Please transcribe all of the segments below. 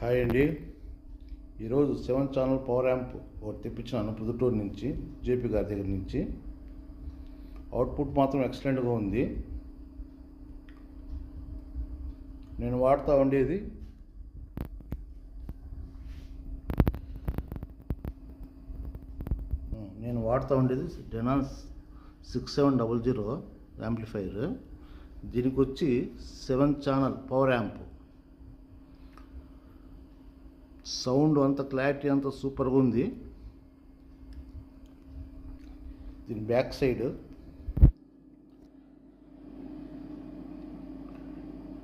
Hi అండి. ఈరోజు 7 channel power amp ఒకటి తెప్పించాను పుదుటూరు నుంచి, జేపీ గారి దగ్గర నుంచి. అవుట్పుట్ మాత్రం ఎక్సలెంట్గా ఉంది. నేను వాడుతూ ఉండేది డెనాన్స్ 6700 యాంప్లిఫైర్. దీనికి వచ్చి 7 ఛానల్ పవర్ యాంప్. సౌండ్ అంత క్లారిటీ అంత సూపర్గా ఉంది. దీని బ్యాక్ సైడ్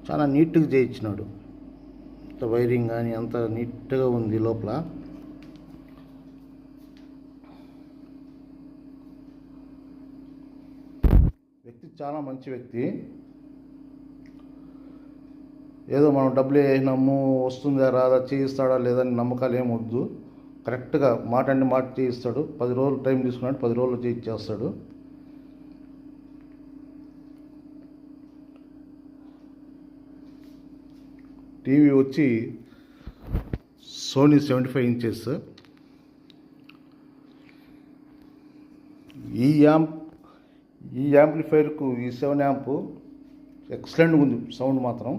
చాలా నీట్గా చేయించినాడు. అంత వైరింగ్ కానీ అంత నీట్గా ఉంది. లోపల వ్యక్తి చాలా మంచి వ్యక్తి. ఏదో మనం డబ్బులు వేసినాము, వస్తుందా రాదా, చేయిస్తాడా లేదని నమ్మకాలు ఏం వద్దు. కరెక్ట్గా మాట అంటే మాట చేయిస్తాడు. 10 రోజులు టైం తీసుకున్నాడు, 10 రోజులు చేయిచ్చేస్తాడు. టీవీ వచ్చి సోనీ 75 ఇంచెస్. ఈ యాంప్లిఫైర్కు ఈ 7 యాంప్ ఎక్సలెంట్గా ఉంది. సౌండ్ మాత్రం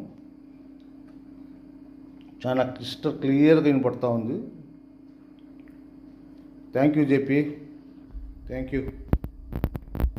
చాలా క్లియర్గా వినపడుతూ ఉంది. Thank you JP, thank you.